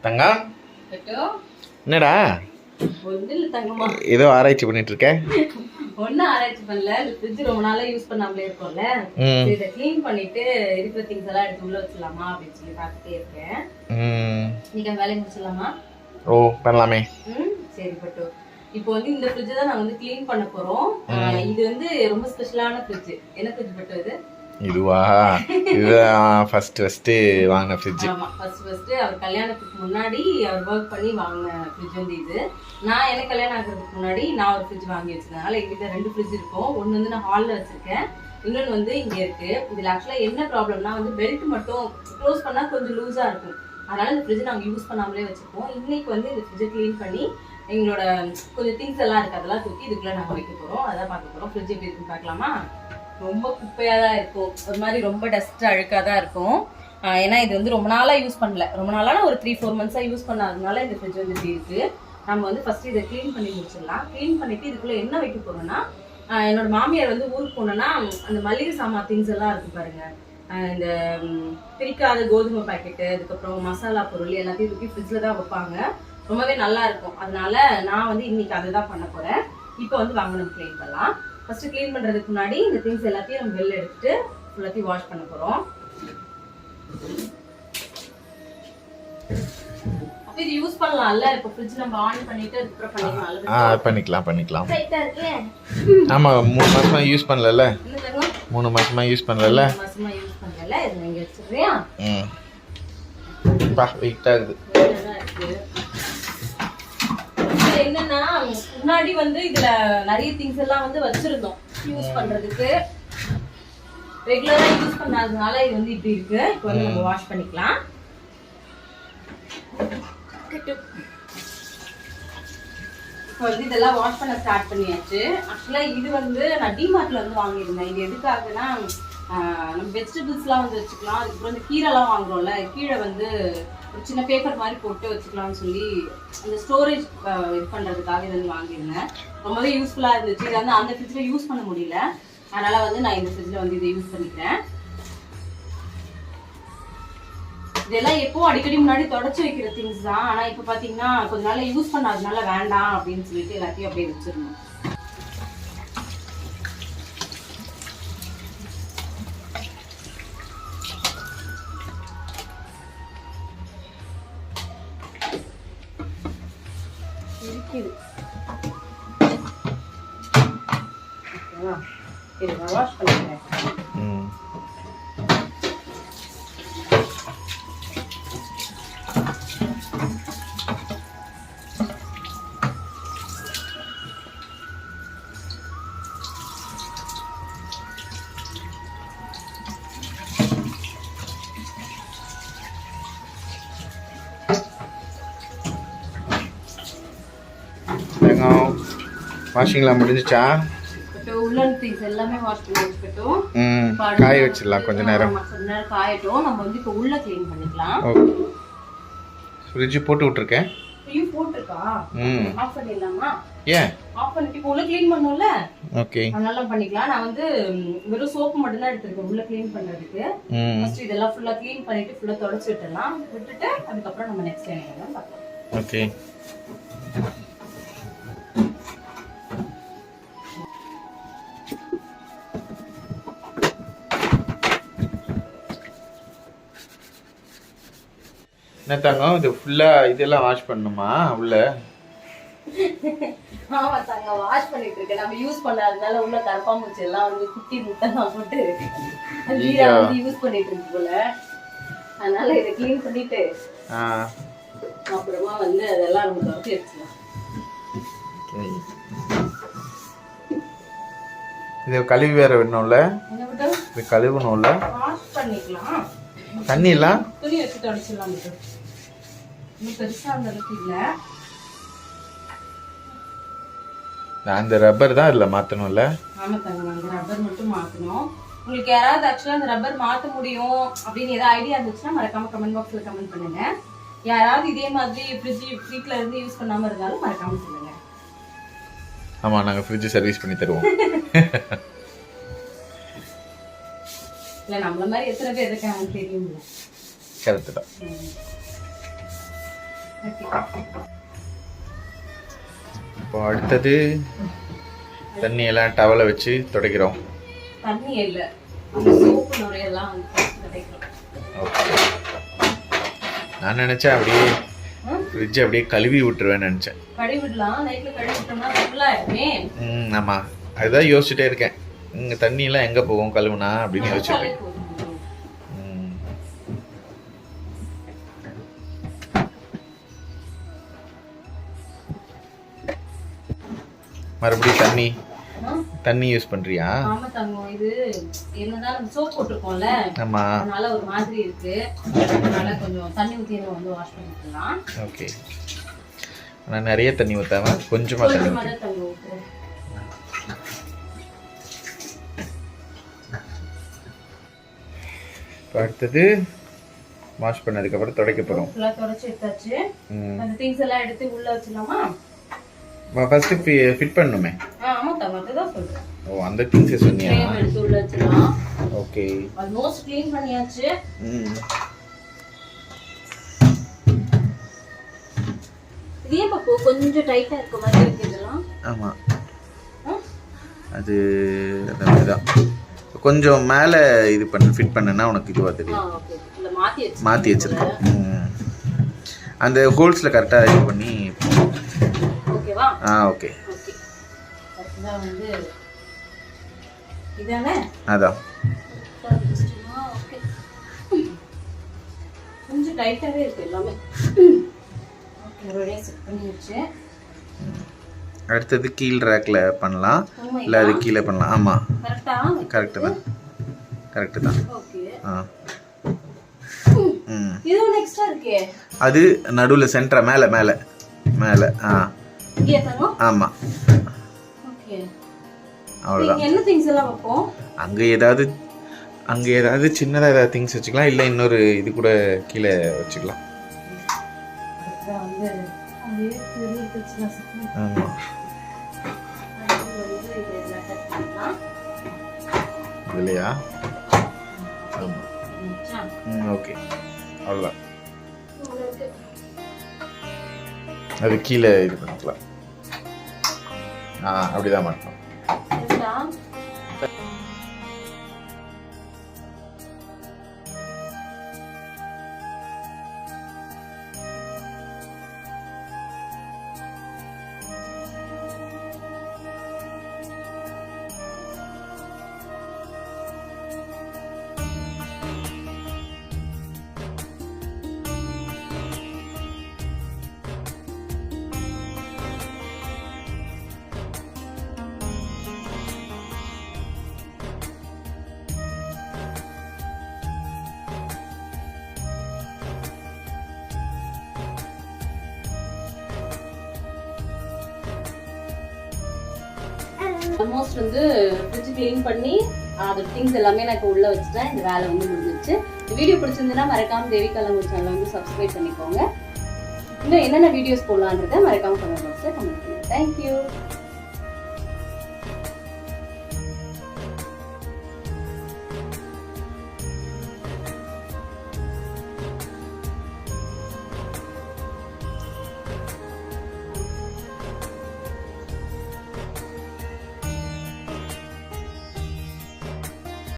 தங்கம் என்னடா ஏதோ ஆராய்ச்சி பண்ணிட்டு இருக்க? ஒன்னும் ஆராய்ச்சி பண்ணல. இந்த ஃப்ரிட்ஜ் ரொம்ப நாளா யூஸ் பண்ணாமலே இருக்கும்ல, இதை க்ளீன் பண்ணிட்டு இருக்கிற திங்ஸ் எல்லாம் எடுத்து உள்ள வச்சிடலாமா அப்படின்னு சொல்லி பார்த்துட்டே இருக்கேன். நீங்க வேலையை முடிச்சிடலாமா? ஓ பண்ணலாமே. சரி பட்டு. இப்போ வந்து இந்த ஃப்ரிட்ஜ் தான் நான் வந்து க்ளீன் பண்ண போறோம். இது வந்து ரொம்ப ஸ்பெஷலான ஃப்ரிட்ஜ். என்ன ஃப்ரிட்ஜ் பட்டு இது? இதுவா? இதுதான் ஃபர்ஸ்ட் வாங்கின ஃப்ரிட்ஜ். ஆமா, ஃபர்ஸ்ட் அவர் கல்யாணத்துக்கு முன்னாடி அவர் ஒர்க் பண்ணி வாங்கின ஃப்ரிட்ஜ் வந்து இது. நான் எனக்கு கல்யாணம் ஆகிறதுக்கு முன்னாடி நான் ஒரு ஃப்ரிட்ஜ் வாங்கி வச்சிருந்தேன். எங்க வீட்டுல 2 ஃப்ரிட்ஜ் இருக்கும். ஒன்னு வந்து நான் ஹால்ல வச்சிருக்கேன், இன்னொன்னு வந்து இங்க இருக்கு. இதுல ஆக்சுவலா என்ன ப்ராப்ளம்னா வந்து பெல்ட் மட்டும் க்ளோஸ் பண்ணா கொஞ்சம் லூஸா இருக்கும். அதனால இந்த ஃப்ரிட்ஜ் நாங்க யூஸ் பண்ணாமலே வச்சிருக்கோம். இன்னைக்கு வந்து இந்த ஃப்ரிட்ஜை க்ளீன் பண்ணி எங்களோட கொஞ்சம் திங்ஸ் எல்லாம் இருக்கு, அதெல்லாம் தூக்கி இதுக்குள்ள நாங்க வைக்க போறோம். அதான் பார்க்க போறோம். ஃப்ரிட்ஜ் எப்படி இருக்குன்னு பார்க்கலாமா? ரொம்ப குப்பையா தான் இருக்கும், ஒரு மாதிரி ரொம்ப டஸ்ட் அழுக்காக தான் இருக்கும். ஏன்னா இது வந்து ரொம்ப நாளாக யூஸ் பண்ணல, ரொம்ப நாளான ஒரு 3-4 மந்த்ஸாக யூஸ் பண்ணாததுனால இந்த ஃப்ரிட்ஜ் வந்து இப்படி இருக்கு. நம்ம வந்து ஃபர்ஸ்ட் இதை க்ளீன் பண்ணி முடிச்சிடலாம். க்ளீன் பண்ணிட்டு இதுக்குள்ள என்ன வைக்க போறோம்னா, என்னோட மாமியார் வந்து ஊருக்கு போனோன்னா அந்த மளிகை சாமான் திங்ஸ் எல்லாம் இருக்கு பாருங்க, இந்த பிரிக்காத கோதுமை பாக்கெட்டு, அதுக்கப்புறம் மசாலா பொருள் எல்லாத்தையும் தூக்கி ஃப்ரிட்ஜில் தான் வைப்பாங்க. ரொம்பவே நல்லா இருக்கும். அதனால நான் வந்து இன்னைக்கு அதை தான் பண்ண போறேன். இப்போ வந்து வாங்க நம்ம க்ளீன் பண்ணலாம். ஃபர்ஸ்ட் க்ளீன் பண்றதுக்கு முன்னாடி இந்த திங்ஸ் எல்லாத்தையும் நம்ம வெளில எடுத்துட்டு எல்லாத்தையும் வாஷ் பண்ண போறோம். அப்ப இது யூஸ் பண்ணலாம்ல? இப்போ ஃப்ரிட்ஜ் நம்ம ஆன் பண்ணிட்டு அதுக்கப்புறம் பண்ணிக்கலாம். பண்ணிக்கலாம். ஆமா, 3 மாசமா யூஸ் பண்ணலல. 3 மாசமா யூஸ் பண்ணலல. இது நீங்க வச்சிருக்கியா? பா வெயிட்டா இருக்கு. என்னன்னா முன்னாடி வந்து இதுல நிறைய திங்ஸ் எல்லாம் வந்து வச்சிருந்தோம் யூஸ் பண்றதுக்கு, ரெகுலரா யூஸ் பண்ணாததுனால இது வந்து இப்படி இருக்கு. இப்போ வந்து நம்ம வாஷ் பண்ணிக்கலாம். இப்போ வந்து இதெல்லாம் வாஷ் பண்ண ஸ்டார்ட் பண்ணியாச்சு. ஆக்சுவலா இது வந்து நான் டிமார்ட்ல வந்து வாங்கியிருந்தேன். இது எதுக்காகனா நம்ம வெஜிடபிள்ஸ்லாம் வந்து வச்சுக்கலாம், அதுக்கப்புறம் இந்த கீரைலாம் வாங்குறோம்ல, கீரை வந்து ஒரு சின்ன பேப்பர் மாதிரி போட்டு வச்சுக்கலாம்னு சொல்லி அந்த ஸ்டோரேஜ் இது பண்ணுறதுக்காக இது வந்து வாங்கியிருந்தேன். ரொம்பவே யூஸ்ஃபுல்லாக இருந்துச்சு. இதை வந்து அந்த ஃப்ரிட்ஜில் யூஸ் பண்ண முடியல, அதனால் வந்து நான் இந்த ஃப்ரிட்ஜில் வந்து இதை யூஸ் பண்ணிக்கிறேன். இதெல்லாம் எப்போ அடிக்கடி முன்னாடி தொடச்சி வைக்கிற திங்ஸ் தான். ஆனால் இப்போ பார்த்தீங்கன்னா கொஞ்ச நாள் யூஸ் பண்ணாததுனால வேண்டாம் அப்படின்னு சொல்லிட்டு எல்லாத்தையும் அப்படியே வச்சிடணும். வாஷ் பண்ணிக்கிறேன். வாஷிங்லாம் முடிஞ்சிச்சா? உள்ளன் திங்ஸ் எல்லாமே வாஷ் பண்ணி வச்சுக்கிட்டோம். காய வச்சிடலாம் கொஞ்ச நேரம். காயட்டும். நம்ம வந்து இப்போ உள்ள க்ளீன் பண்ணிக்கலாம். ஃப்ரிட்ஜ் போட்டு விட்டுருக்கேன். ஃப்ரிட்ஜ் போட்டுருக்கா? ஆஃப் பண்ணிடலாமா? ஏன் ஆஃப் பண்ணிட்டு இப்போ உள்ள க்ளீன் பண்ணோம்ல, ஓகே அதனால பண்ணிக்கலாம். நான் வந்து வெறும் சோப்பு மட்டும் தான் எடுத்துருக்கேன் உள்ள க்ளீன் பண்றதுக்கு. ஃபர்ஸ்ட் இதெல்லாம் ஃபுல்லா க்ளீன் பண்ணிட்டு ஃபுல்லா தொடச்சு விட்டுடலாம். விட்டுட்டு அதுக்கப்புறம் நம்ம நெக்ஸ்ட் என்ன பார்க்கலாம். ஓகே. என்ன தங்கம், இது ஃபுல்லா இதெல்லாம் வாஷ் பண்ணணுமா உள்ள? ஆமா தாங்க, வாஷ் பண்ணிட்டு இருக்கேன். நம்ம யூஸ் பண்ணாதனால உள்ள கரப்பாம்பூச்சி எல்லாம் வந்து குட்டி முட்டைலாம் போட்டு வீரா வந்து யூஸ் பண்ணிட்டு இருக்கு போல. அதனால இதை க்ளீன் பண்ணிட்டு அப்புறமா வந்து அதெல்லாம் நம்ம தொடச்சி வச்சுக்கலாம். இது கழுவி வேற வேணும்ல? இது கழுவணும்ல? வாஷ் பண்ணிக்கலாம். தண்ணி இல்ல, துணி வச்சு தொடச்சிடலாம். இன்னும் பெருசா அந்த அளவுக்கு இல்ல. அந்த ரப்பர் தான் இல்ல மாத்தணும்ல? ஆமா தாங்க, அந்த ரப்பர் மட்டும் மாத்தணும். உங்களுக்கு யாராவது ஆக்சுவலா அந்த ரப்பர் மாத்த முடியும் அப்படின்னு ஏதாவது ஐடியா இருந்துச்சுன்னா மறக்காம கமெண்ட் பாக்ஸ்ல கமெண்ட் பண்ணுங்க. யாராவது இதே மாதிரி ஃப்ரிட்ஜ் வீட்ல இருந்து யூஸ் பண்ணாம இருந்தாலும் மறக்காம சொல்லுங்க. ஆமா, நாங்க ஃப்ரிட்ஜ் சர்வீஸ் பண்ணி தருவோம். இல்லை நம்மள மாதிரி எத்தனை பேர் இருக்காங்கன்னு தெரியும்ல. கரெக்டு தான். இப்போ அடுத்தது தண்ணி எல்லாம் டவலை வச்சு துடைக்கிறோம். தண்ணி இல்லை, சோப்பு நுரையெல்லாம் துடைக்கிறோம். ஓகே. நான் நினச்சேன் அப்படியே ஃப்ரிட்ஜை அப்படியே கழுவி விட்டுருவேன்னு நினச்சேன். கழுவி விடலாம், நைட்டில் கழுவி விட்டோம்னா ஃபுல்லாகிடுமே. ஆமாம், அதுதான் யோசிச்சுட்டே இருக்கேன். இங்கே தண்ணியெல்லாம் எங்கே போகும் கழுவுனா அப்படின்னு யோசிச்சுட்டேன். மறுபடியும் தண்ணி யூஸ் பண்றியா? ஆமா தங்கம், இது என்னதான் நம்ம சோப் போட்டுருக்கோம்ல, ஆமா, அதனால ஒரு மாதிரி இருக்கு. அதனால கொஞ்சம் தண்ணி ஊத்தி வந்து வாஷ் பண்ணிக்கலாம். ஓகே. நான் நிறைய தண்ணி ஊத்தாம கொஞ்சமா தண்ணி ஊத்துறேன். அடுத்தது வாஷ் பண்ணதுக்கு அப்புறம் துடைக்க போறோம். ஃபுல்லா துடைச்சு எடுத்தாச்சு. அந்த திங்ஸ் எல்லாம் எடுத்து உள்ள வச்சிடலாமா? First fit பண்ணனுமே. ஆமா தங்க, அதுதான் சொல்றேன். ஓ, அந்த திங்ஸ் சொன்னியா? எடுத்து உள்ள வச்சிடலாம். ஓகே. ஆல்மோஸ்ட் க்ளீன் பண்ணியாச்சு. இதே பாப்பு கொஞ்சம் டைட்டா இருக்க மாதிரி இருக்கு இதெல்லாம். ஆமா, அது அதுதான் கொஞ்சம் மேல இது பண்ணி ஃபிட் பண்ணனா உனக்கு இதுவா தெரியும். ஓகே, இல்ல மாத்தி வச்சிருக்கேன். அந்த ஹோல்ஸ்ல கரெக்ட்டா இது பண்ணி. ஓகேவா? ஓகே. ஓகே. அடுத்து வந்து இதானே? அதான். ஓகே. கொஞ்சம் டைட்டாவே இருக்கு எல்லாமே. ஓகே, ரெடியா செட் பண்ணியாச்சு. அடுத்தது கீழ் ரேக்ல பண்ணலாம், இல்ல அது கீழே பண்ணலாம். ஆமா, கரெக்ட்டா? கரெக்ட் தான், கரெக்ட் தான். ஓகே. இது ஒன்னு எக்ஸ்ட்ரா இருக்கே, அது நடுவுல சென்டரா மேல மேல மேல. இங்க தானோ? ஆமா. ஓகே, அவ்வளவுதான். என்ன திங்ஸ் எல்லாம் வைப்போம் அங்க ஏதாவது சின்னதா ஏதாவது திங்ஸ் வச்சுக்கலாம், இல்ல இன்னொரு இது கூட கீழே வச்சுக்கலாம். வந்து அப்படியே பெரிய கிச்சன் செட். ஆமா, இல்லையா? ஆமா. ஓகே, அவ்வளோதான். அது கீழே இது பண்ணிக்கலாம். அப்படிதான் மாட்டோம். ஆல்மோஸ்ட் வந்து ஃப்ரிட்ஜ் க்ளீன் பண்ணி அது திங்ஸ் எல்லாமே நான் இப்போ உள்ள வச்சுட்டேன். இந்த வேலை வந்து முடிஞ்சிச்சு. இந்த வீடியோ பிடிச்சிருந்ததுன்னா மறக்காம தேவிகா லங்கூர் சேனலை வந்து சப்ஸ்கிரைப் பண்ணிக்கோங்க. இன்னும் என்னென்ன வீடியோஸ் போடலான்றதை மறக்காம கமெண்ட் பாக்ஸில் கமெண்ட் பண்ணுங்க. தேங்க்யூ.